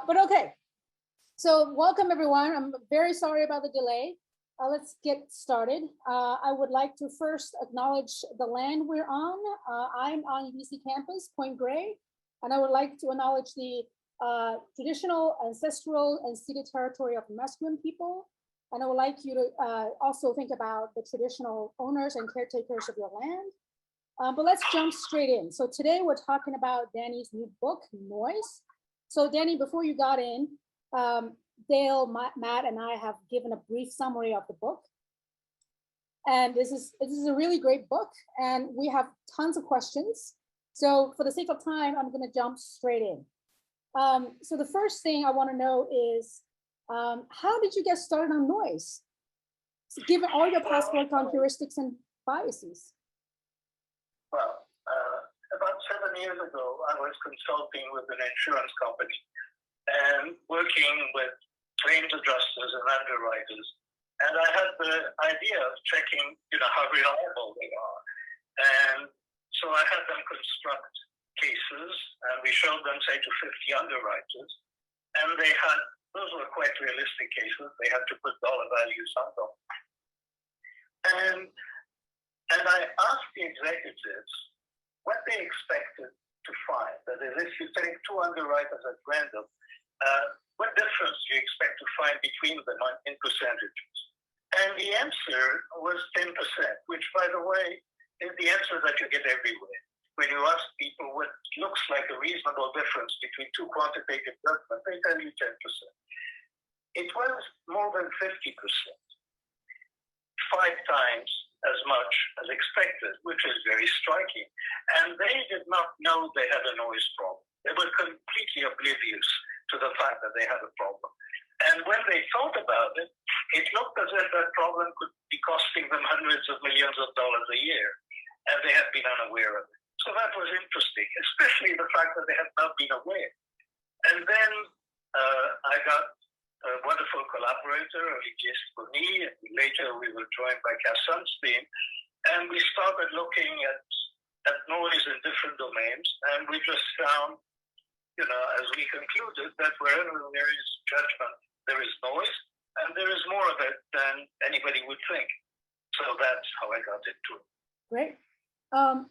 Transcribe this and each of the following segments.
But okay, so welcome everyone. I'm very sorry about the delay. Let's get started. I would like to first acknowledge the land we're on. I'm on UBC campus, Point Grey, and I would like to acknowledge the traditional, ancestral, and ceded territory of Musqueam people. And I would like you to also think about the traditional owners and caretakers of your land. But let's jump straight in. So today we're talking about Danny's new book, Noise. So Danny, before you got in, Dale, Matt, and I have given a brief summary of the book. And this is a really great book, and we have tons of questions. So for the sake of time, I'm gonna jump straight in. So the first thing I wanna know is, how did you get started on noise? So given all your past work on heuristics and biases. Well, about 7 years ago, I was consulting with an insurance company and working with claims adjusters and underwriters. And I had the idea of checking, how reliable they are. And so I had them construct cases, and we showed them, say, to 50 underwriters. And those were quite realistic cases. They had to put dollar values on them. And I asked the executives what they expected to find. That is, if you take two underwriters at random, what difference do you expect to find between them in percentages? And the answer was 10%, which, by the way, is the answer that you get everywhere. When you ask people what looks like a reasonable difference between two quantitative judgments, they tell you 10%. It was more than 50%, 5 times as much as expected, which is very striking. And they did not know they had a noise problem. They were completely oblivious to the fact that they had a problem. And when they thought about it, it looked as if that problem could be costing them hundreds of millions of dollars a year, and they had been unaware of it. So that was interesting, especially the fact that they had not been aware. And then I got a wonderful collaborator, Olivier Sponi, and later we were joined by Cass Sunstein, and we started looking at noise in different domains, and we just found, as we concluded, that wherever there is judgment, there is noise, and there is more of it than anybody would think. So that's how I got into it. Great.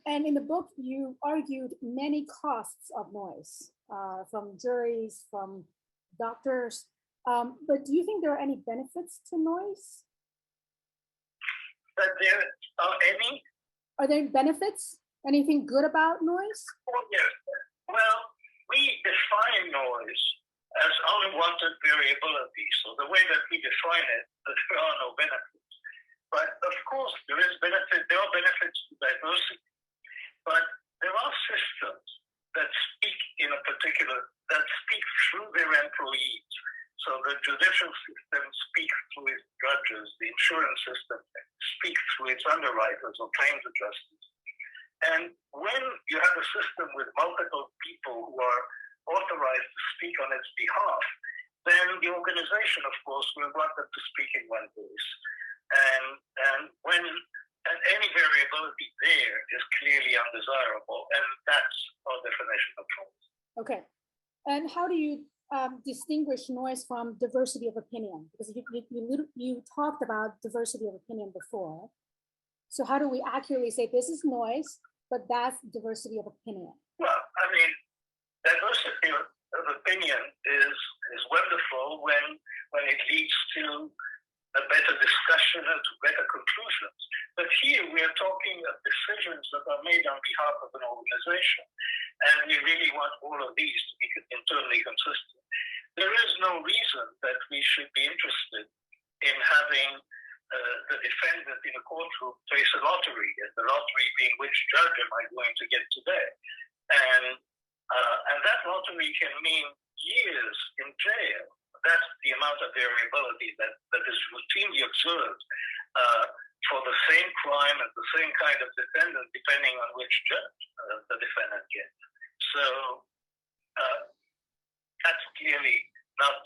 And in the book, you argued many costs of noise, from juries, from doctors. But do you think there are any benefits to noise? That there are any? Are there benefits? Anything good about noise? Oh, yes. Well, we define noise as unwanted variability. So the way that we define it, that there are no benefits. But of course, there are benefits to diversity. But there are systems that speak that speak through their employees. So the judicial system speaks through its judges, the insurance system speaks through its underwriters or claims adjusters. And when you have a system with multiple people who are authorized to speak on its behalf, then the organization, of course, will want them to speak in one voice. And any variability there is clearly undesirable, and that's our definition of noise. Okay. And how do you distinguish noise from diversity of opinion? Because you talked about diversity of opinion before. So how do we accurately say this is noise, but that's diversity of opinion? Well, I mean, diversity of opinion is wonderful when it leads to a better discussion and to better conclusions. But here we are talking of decisions that are made on behalf of an organization, and we really want all of these to be internally consistent. There is no reason that we should be interested in having the defendant in a courtroom face a lottery, and the lottery being which judge am I going to get today? And that lottery can mean years in jail. That's the amount of variability that is routinely observed for the same crime and the same kind of defendant, depending on which judge the defendant gets. So that's clearly not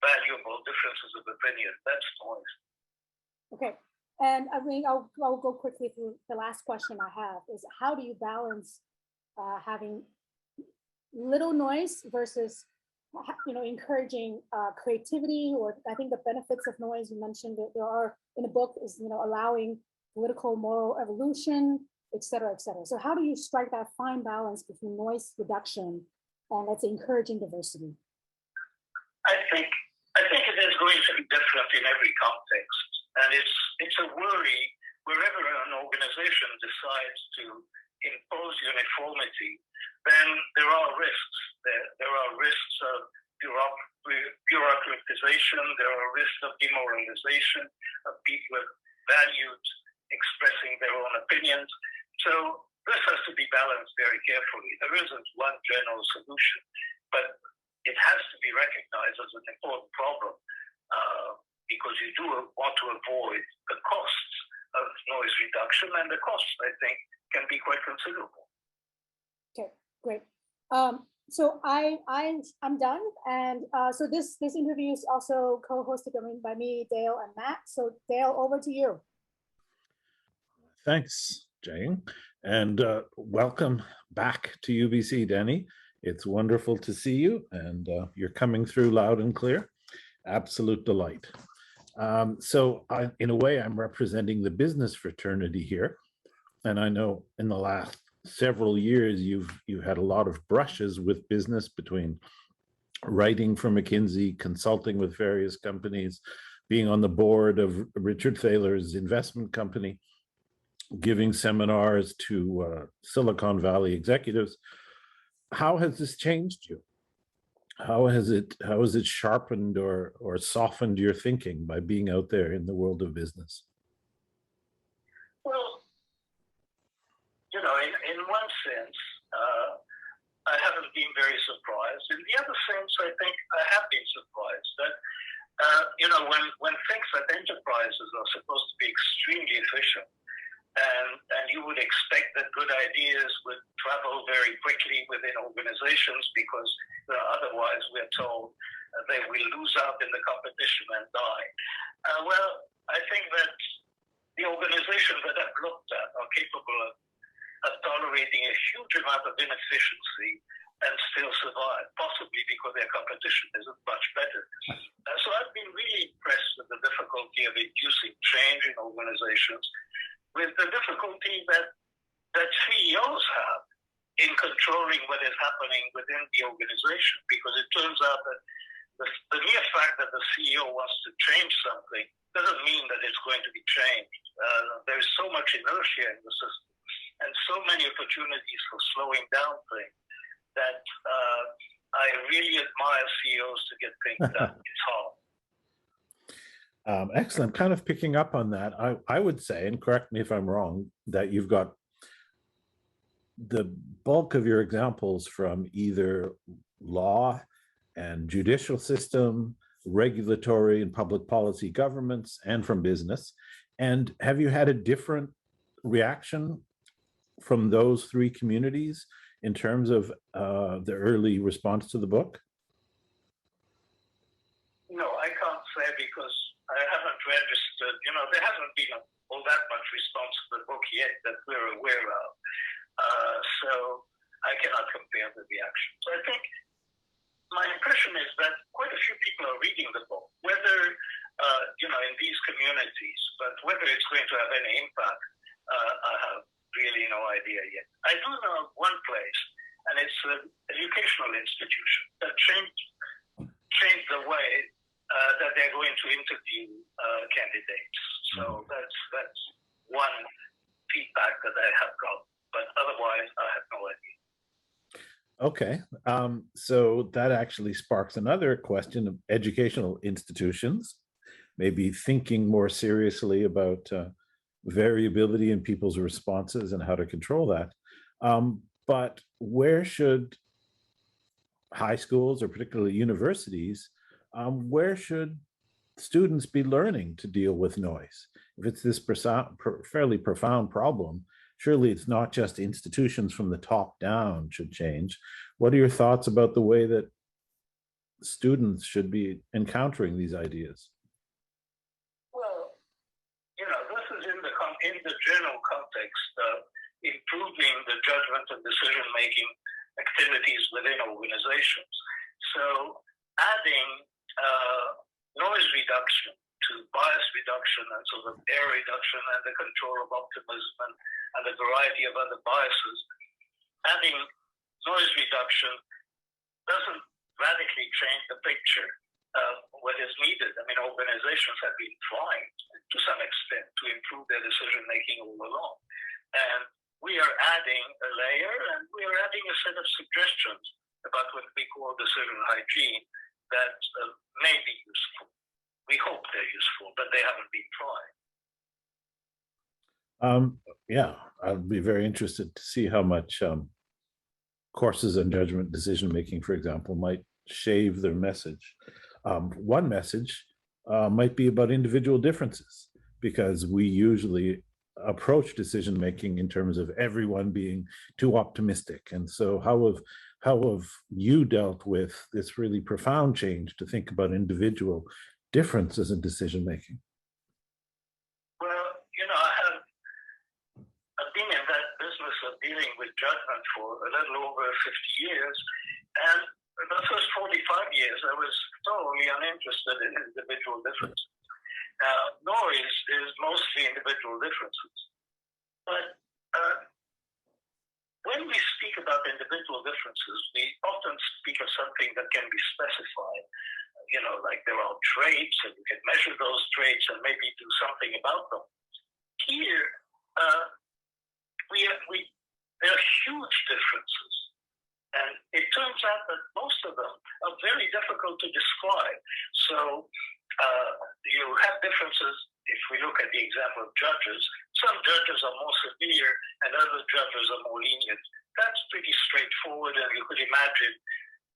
valuable differences of opinion. That's noise. Okay. And I mean, I'll go quickly through the last question I have is, how do you balance having little noise versus encouraging creativity, or I think the benefits of noise you mentioned that there are in the book is, allowing political moral evolution, et cetera, et cetera. So how do you strike that fine balance between noise reduction and, let's say, encouraging diversity? I think it is going to be different in every context, and it's a worry wherever an organization decides to impose uniformity. Then there are risks. There are risks of bureaucratization. There are risks of demoralization of people with values expressing their own opinions. So this has to be balanced very carefully. There isn't one general solution, but it has to be recognized as an important problem because you do want to avoid the costs of noise reduction, and the costs, I think, can be quite considerable. Okay, great. So I'm done, and so this interview is also co-hosted by me, Dale, and Matt. So Dale, over to you. Thanks, Jiaying, and welcome back to UBC, Danny. It's wonderful to see you, and you're coming through loud and clear. Absolute delight. So in a way, I'm representing the business fraternity here, and I know in the last several years you've had a lot of brushes with business, between writing for McKinsey, consulting with various companies, being on the board of Richard Thaler's investment company, giving seminars to Silicon Valley executives. How has this changed you? How has it sharpened or softened your thinking by being out there in the world of business? Well, in one sense, I haven't been very surprised. In the other sense, I think I have been surprised that, when things at enterprises are supposed to be extremely efficient, and you would expect that good ideas would travel very quickly within organizations because otherwise we're told they will lose out in the competition and die. Well, I think that the organizations that I've looked at are capable of tolerating a huge amount of inefficiency and still survive, possibly because their competition isn't much better. So I've been really impressed with the difficulty of inducing change in organizations, with the difficulty that CEOs have in controlling what is happening within the organization, because it turns out that the mere fact that the CEO wants to change something doesn't mean that it's going to be changed. There's so much inertia in the system and so many opportunities for slowing down things that I really admire CEOs to get things done. It's hard. Excellent. Kind of picking up on that, I would say, and correct me if I'm wrong, that you've got the bulk of your examples from either law and judicial system, regulatory and public policy governments, and from business. And have you had a different reaction from those three communities in terms of the early response to the book? No, I can't say, because I haven't registered. There hasn't been all that much response to the book yet that we're aware of. So I cannot compare the reaction. So I think my impression is that quite a few people are reading the book, whether, in these communities, but whether it's going to have any impact, I have really no idea yet. I do know of one place, and it's an educational institution that changed the way that they're going to interview candidates. So that's one feedback that I have got, but otherwise I have no idea. Okay, so that actually sparks another question of educational institutions, maybe thinking more seriously about variability in people's responses and how to control that. But where should high schools, or particularly universities, where should students be learning to deal with noise? If it's this fairly profound problem, surely it's not just institutions from the top down should change. What are your thoughts about the way that students should be encountering these ideas? Well, this is in the general context of improving the judgment and decision-making activities within organizations. So adding noise reduction to bias reduction and sort of error reduction and the control of optimism and a variety of other biases, adding noise reduction doesn't radically change the picture of what is needed. I mean, organizations have been trying to some extent to improve their decision making all along. And we are adding a layer and we are adding a set of suggestions about what we call decision hygiene that may be useful. We hope they're useful, but they haven't been tried. Yeah, I'd be very interested to see how much courses on judgment decision making, for example, might shave their message. One message might be about individual differences, because we usually approach decision making in terms of everyone being too optimistic. And so how have you dealt with this really profound change to think about individual differences in decision making? Well, I've been in that business of dealing with judgment for a little over 50 years. And the first 45 years, I was totally uninterested in individual differences. Now, noise is mostly individual differences. But when we speak about individual differences, we often speak of something that can be specified. Like there are traits, and you can measure those traits and maybe do something about them. Here, there are huge differences. And it turns out that most of them are very difficult to describe. So you have differences. If we look at the example of judges, some judges are more severe and other judges are more lenient. That's pretty straightforward, and you could imagine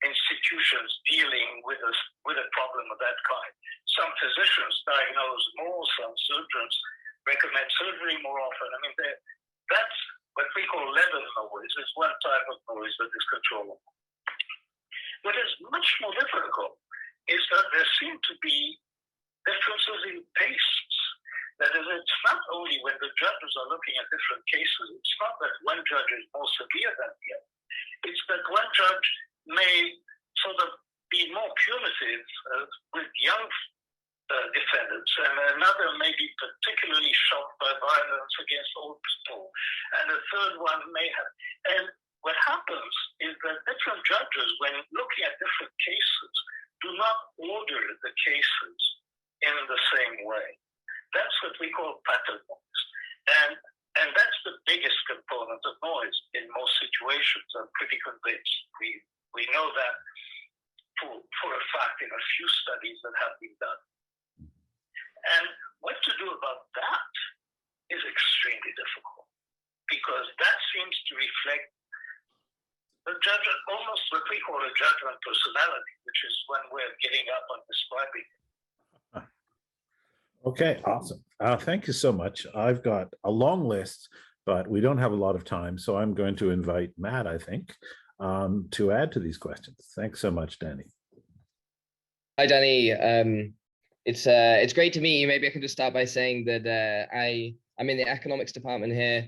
institutions dealing with a problem of that kind. Some physicians diagnose more, some surgeons recommend surgery more often. I mean, that's what we call level noise. Is one type of noise that is controllable. What is much more difficult is that there seem to be differences in tastes. That is, it's not only when the judges are looking at different cases, it's not that one judge is more severe than the other. It's that one judge may sort of be more punitive with young defendants, and another may be particularly shocked by violence against old people, and a third one may have. And what happens is that different judges, when looking at different cases, do not order the cases in the same way. That's what we call pattern noise. And that's the biggest component of noise in most situations. I'm pretty convinced. We know that for a fact in a few studies that have been done. And what to do about that is extremely difficult, because that seems to reflect the judgment, almost what we call a judgment personality, which is one way of getting up on describing it. Okay, awesome. Thank you so much. I've got a long list, but we don't have a lot of time, so I'm going to invite Matt, I think, to add to these questions. Thanks so much, Danny. Hi, Danny. It's great to meet you. Maybe I can just start by saying that I'm in the economics department here.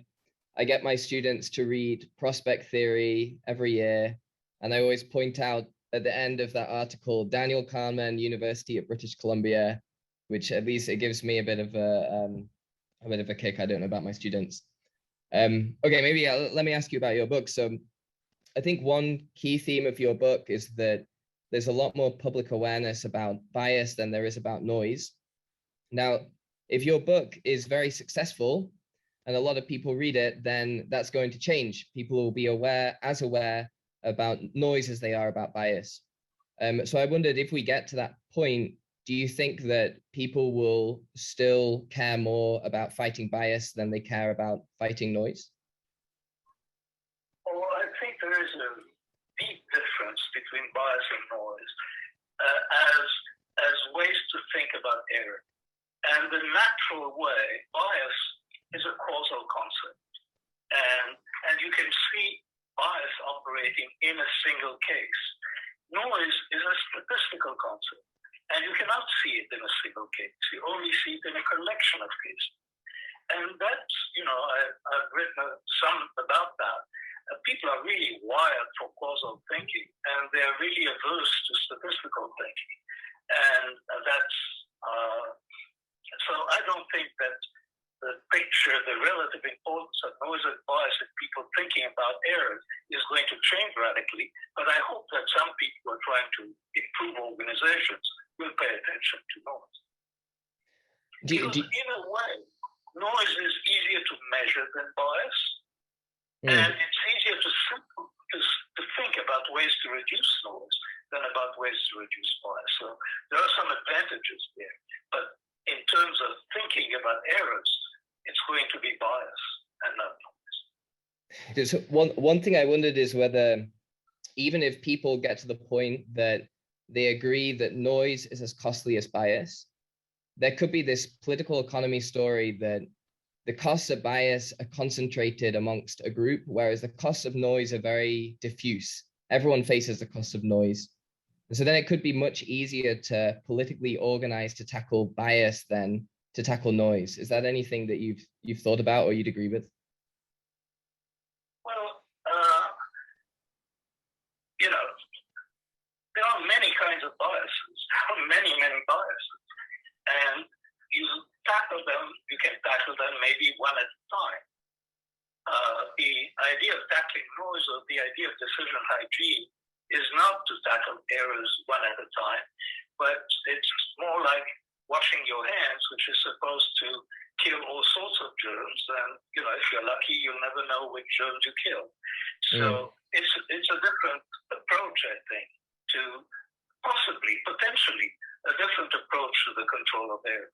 I get my students to read prospect theory every year, and I always point out at the end of that article, Daniel Kahneman, University of British Columbia, which at least it gives me a bit of a kick. I don't know about my students. Okay, maybe let me ask you about your book. So I think one key theme of your book is that there's a lot more public awareness about bias than there is about noise. Now, if your book is very successful and a lot of people read it, then that's going to change. People will be aware about noise as they are about bias. So I wondered, if we get to that point, do you think that people will still care more about fighting bias than they care about fighting noise? Well, I think there is a deep difference between bias and noise as ways to think about error. And the natural way, bias is a causal concept. And you can see bias operating in a single case. Noise is a statistical concept. And you cannot see it in a single case. You only see it in a collection of cases. And that's, I've written some about that. People are really wired for causal thinking, and they're really averse to the relative importance of noise and bias in people thinking about errors is going to change radically. But I hope that some people who are trying to improve organizations will pay attention to noise. Because in a way, noise is easier to measure than bias. And it's easier to think about ways to reduce noise than about ways to reduce bias. So there are some advantages there. But in terms of thinking about errors, it's going to be bias and not noise. So one thing I wondered is whether, even if people get to the point that they agree that noise is as costly as bias, there could be this political economy story that the costs of bias are concentrated amongst a group, whereas the costs of noise are very diffuse. Everyone faces the cost of noise. And so then it could be much easier to politically organize to tackle bias than to tackle noise. Is that anything that you've thought about or you'd agree with? Well, there are many kinds of biases, many biases. And you can tackle them maybe one at a time. The idea of tackling noise or the idea of decision hygiene is not to tackle errors one at a time, but it's more like washing your hands, which is supposed to kill all sorts of germs. And, if you're lucky, you'll never know which germs you kill. So it's a different approach, I think, to potentially, a different approach to the control of air.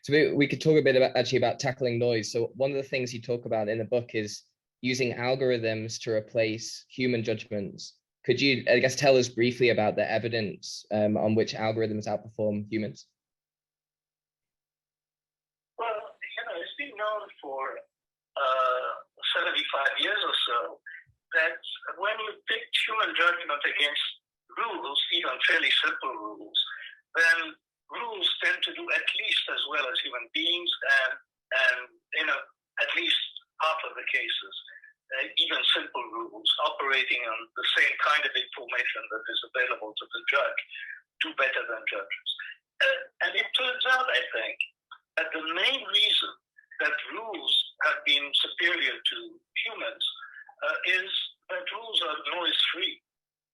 So we could talk a bit about tackling noise. So one of the things you talk about in the book is using algorithms to replace human judgments. Could you, I guess, tell us briefly about the evidence on which algorithms outperform humans? Well, it's been known for 75 years or so that when you pick human judgment against rules, even fairly simple rules, then rules tend to do at least as well as human beings, and at least half of the cases, even simple rules operating on the same kind of information that is available to the judge do better than judges. And it turns out, I think, that the main reason that rules have been superior to humans is that rules are noise-free.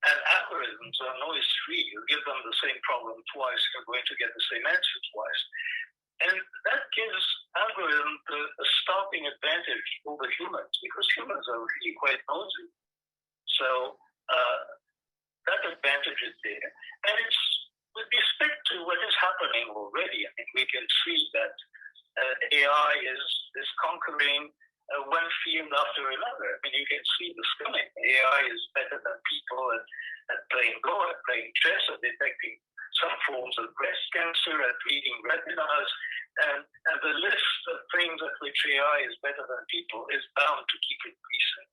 And algorithms are noise-free. You give them the same problem twice, you're going to get the same answer twice. And that gives algorithms a stopping advantage over humans, because humans are really quite noisy. So that advantage is there. And it's with respect to what is happening already. I mean, we can see that AI is conquering one field after another. I mean, you can see this coming. AI is better than people at playing Go, at playing chess, at detecting some forms of breast cancer, at reading retinas, and the list of things at which AI is better than people is bound to keep increasing.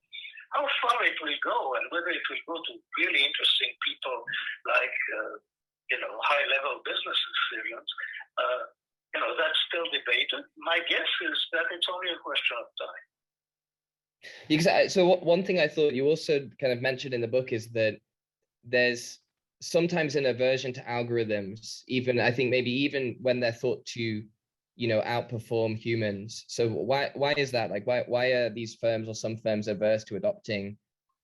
How far it will go, and whether it will go to really interesting people like high-level business decisions, that's still debated. My guess is that it's only a question of time. Exactly. So one thing I thought you also kind of mentioned in the book is that there's sometimes an aversion to algorithms, I think maybe even when they're thought to, outperform humans. So why is that? Like, why are these firms or some firms averse to adopting,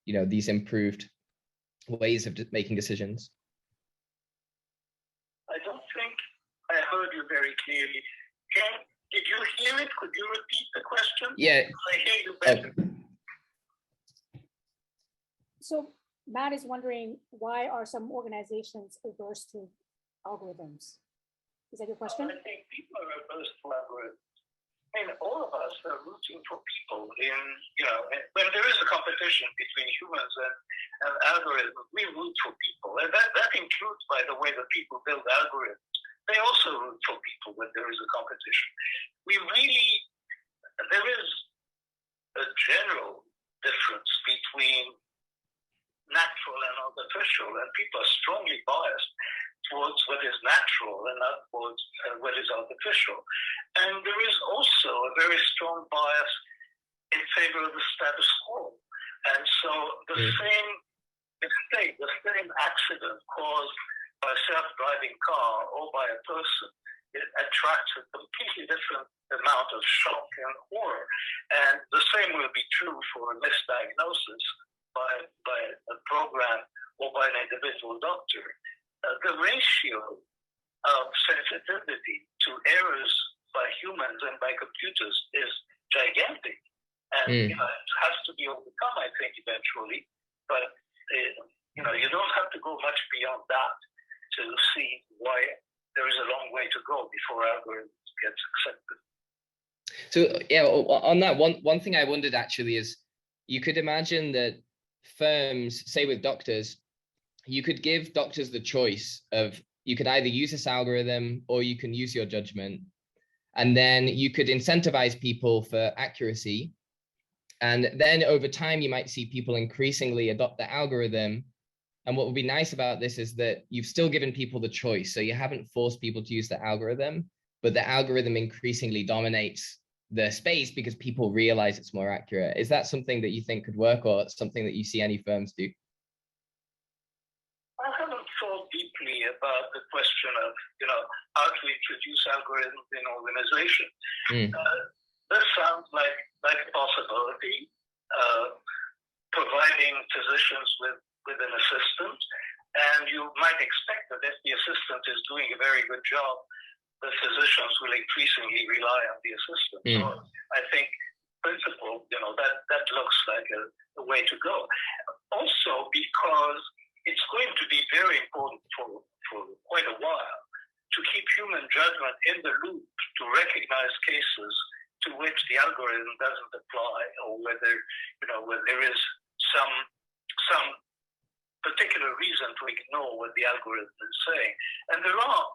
these improved ways of making decisions? I don't think I heard you very clearly. Did you hear it? Could you repeat the question? Yeah. I hear you better. So Matt is wondering, why are some organizations averse to algorithms? Is that your question? I think people are averse to algorithms. I mean, all of us are rooting for people when there is a competition between humans and algorithms, we root for people. And that includes, by the way, the people build algorithms. They also root for people when there is a competition. There is a general difference between natural and artificial, and people are strongly biased towards what is natural and not towards what is artificial. And there is also a very strong bias in favor of the status quo. And so the same accident caused by a self-driving car or by a person, it attracts a completely different amount of shock and horror. And the same will be true for a misdiagnosis by a program or by an individual doctor. The ratio of sensitivity to errors by humans and by computers is gigantic. And it has to be overcome, I think, eventually. But you don't have to go much beyond that to see why there is a long way to go before algorithms gets accepted. So yeah, on that one thing I wondered actually is, you could imagine that firms, say with doctors, you could give doctors the choice of, you could either use this algorithm or you can use your judgment. And then you could incentivize people for accuracy. And then over time, you might see people increasingly adopt the algorithm. And what would be nice about this is that you've still given people the choice. So you haven't forced people to use the algorithm, but the algorithm increasingly dominates the space because people realize it's more accurate. Is that something that you think could work, or something that you see any firms do? I haven't thought deeply about the question of, how to introduce algorithms in organizations. This sounds like a possibility, providing physicians with an assistant, and you might expect that if the assistant is doing a very good job, the physicians will increasingly rely on the assistant. So I think, principle, that looks like a way to go. Also, because it's going to be very important for quite a while to keep human judgment in the loop, to recognize cases to which the algorithm doesn't apply, or where there is some particular reason to ignore what the algorithm is saying. And there are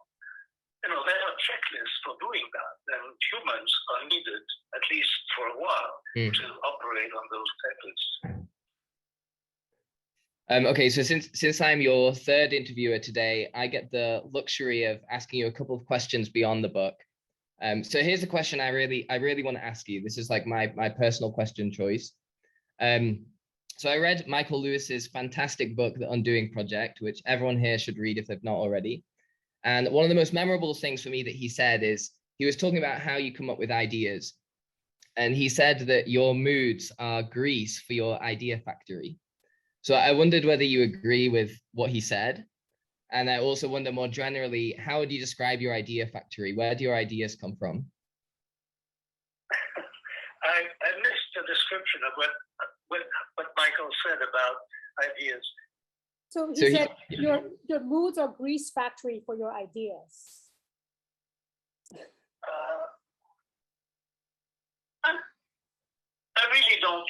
checklists for doing that, and humans are needed, at least for a while, to operate on those checklists. Okay, so since I'm your third interviewer today, I get the luxury of asking you a couple of questions beyond the book. So here's a question I really want to ask you. This is like my personal question choice. So I read Michael Lewis's fantastic book, The Undoing Project, which everyone here should read if they've not already. And one of the most memorable things for me that he said is, he was talking about how you come up with ideas. And he said that your moods are grease for your idea factory. So I wondered whether you agree with what he said. And I also wonder more generally, how would you describe your idea factory? Where do your ideas come from? I missed the description of what Michael said about ideas. So he said your moods are grease factory for your ideas. I really don't,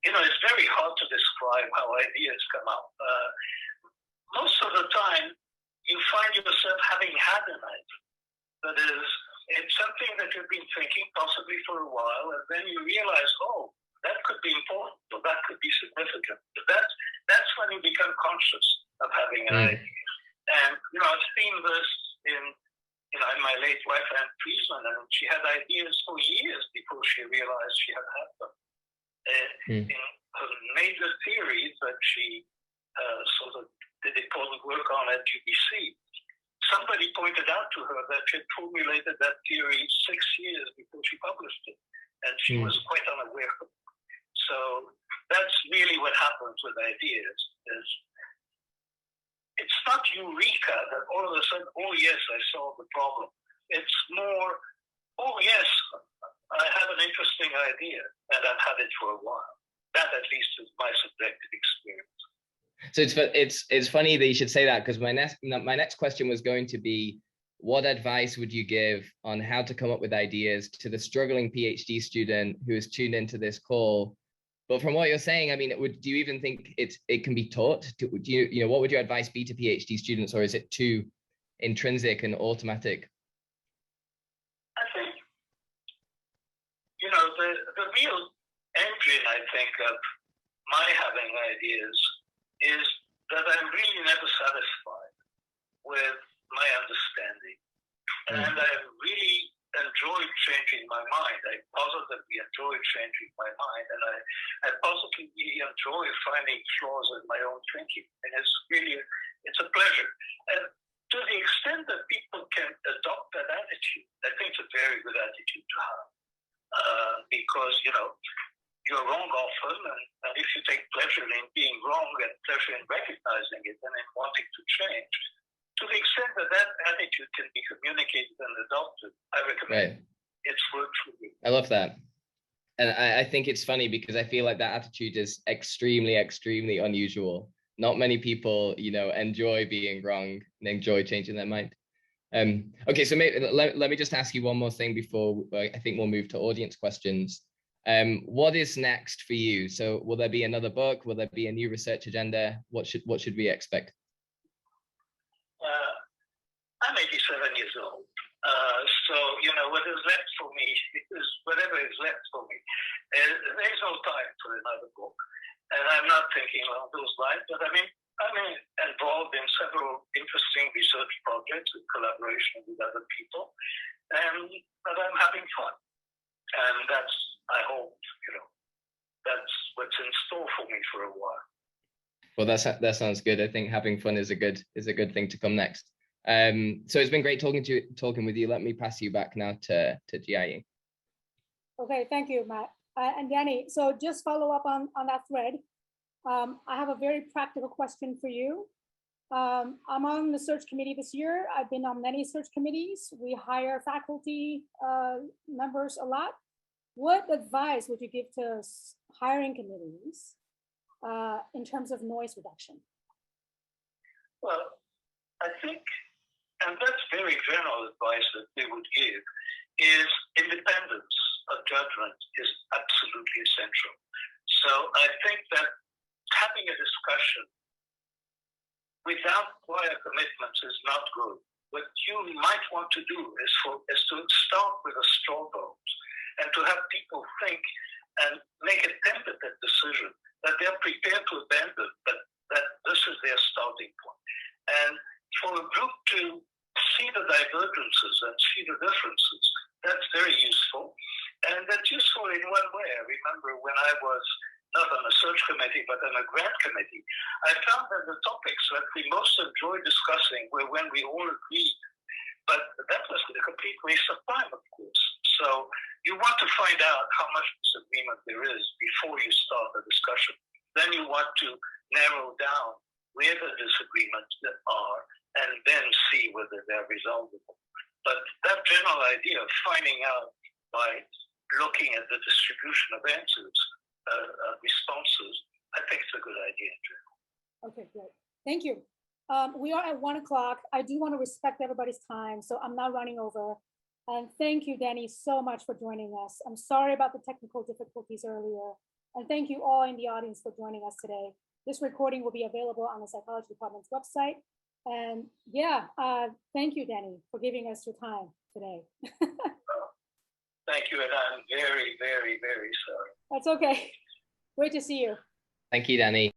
it's very hard to describe how ideas come out. Most of the time, you find yourself having had an idea. That is, it's something that you've been thinking possibly for a while, and then you realize, oh, that could be important, or that could be significant. That's when you become conscious of having an idea. And, I've seen this in my late wife, Anne Friesman, and she had ideas for years before she realized she had them. In her major theories that she sort of did important work on at UBC, somebody pointed out to her that she had formulated that theory 6 years before she published it, and she was quite unaware of it. So that's really what happens with ideas. It's not eureka that all of a sudden, oh yes, I solved the problem. It's more, oh yes, I have an interesting idea, and I've had it for a while. That, at least, is my subjective experience. So it's funny that you should say that, because my next question was going to be, what advice would you give on how to come up with ideas to the struggling PhD student who is tuned into this call? But from what you're saying, I mean, do you even think it can be taught? What would your advice be to PhD students, or is it too intrinsic and automatic? I think, the real engine, I think, of my having ideas is that I'm really never satisfied with my understanding. And I really enjoyed changing my mind. I positively enjoy changing my mind, and I positively enjoy finding flaws in my own thinking. And it's a pleasure. And to the extent that people can adopt that attitude, I think it's a very good attitude to pleasure in recognizing it and in wanting to change. To the extent that that attitude can be communicated and adopted, I recommend it's worked for me. I love that. And I think it's funny because I feel like that attitude is extremely, extremely unusual. Not many people, you know, enjoy being wrong and enjoy changing their mind. Okay, so maybe, let me just ask you one more thing before I think we'll move to audience questions. What is next for you? So will there be another book? Will there be a new research agenda? What should we expect? I'm 87 years old. So, you know, what is left for me is whatever is left for me. There's no time for another book. And I'm not thinking along those lines, but I'm involved in several interesting research projects in collaboration with other people. But I'm having fun. And that's, I hope, you know, that's what's in store for me for a while. Well, that sounds good. I think having fun is a good thing to come next. So it's been great talking with you. Let me pass you back now to Jiaying. Okay, thank you, Matt. And Danny, so just follow up on that thread. I have a very practical question for you. I'm on the search committee this year. I've been on many search committees. We hire faculty members a lot. What advice would you give to hiring committees in terms of noise reduction? Well, I think, and that's very general advice that they would give, is independence of judgment is absolutely essential. So I think that having a discussion without prior commitments is not good. What you might want to do is to start with a straw vote and to have people think and make a tentative decision that they're prepared to abandon, but that this is their starting point. And for a group to see the divergences and see the differences, that's very useful. And that's useful in one way. I remember when I was not on a search committee, but on a grant committee, I found that the topics that we most enjoyed discussing were when we all agreed. But that was a complete waste of time, of course. So you want to find out how much disagreement there is before you start a discussion. Then you want to narrow down where the disagreements are and then see whether they're resolvable. But that general idea of finding out by looking at the distribution of answers, responses, I think it's a good idea in general. Okay, great. Thank you. We are at 1 o'clock. I do want to respect everybody's time, so I'm not running over. And thank you, Danny, so much for joining us. I'm sorry about the technical difficulties earlier. And thank you all in the audience for joining us today. This recording will be available on the psychology department's website. And yeah, thank you, Danny, for giving us your time today. Thank you, and I'm very, very, very sorry. That's okay. Great to see you. Thank you, Danny.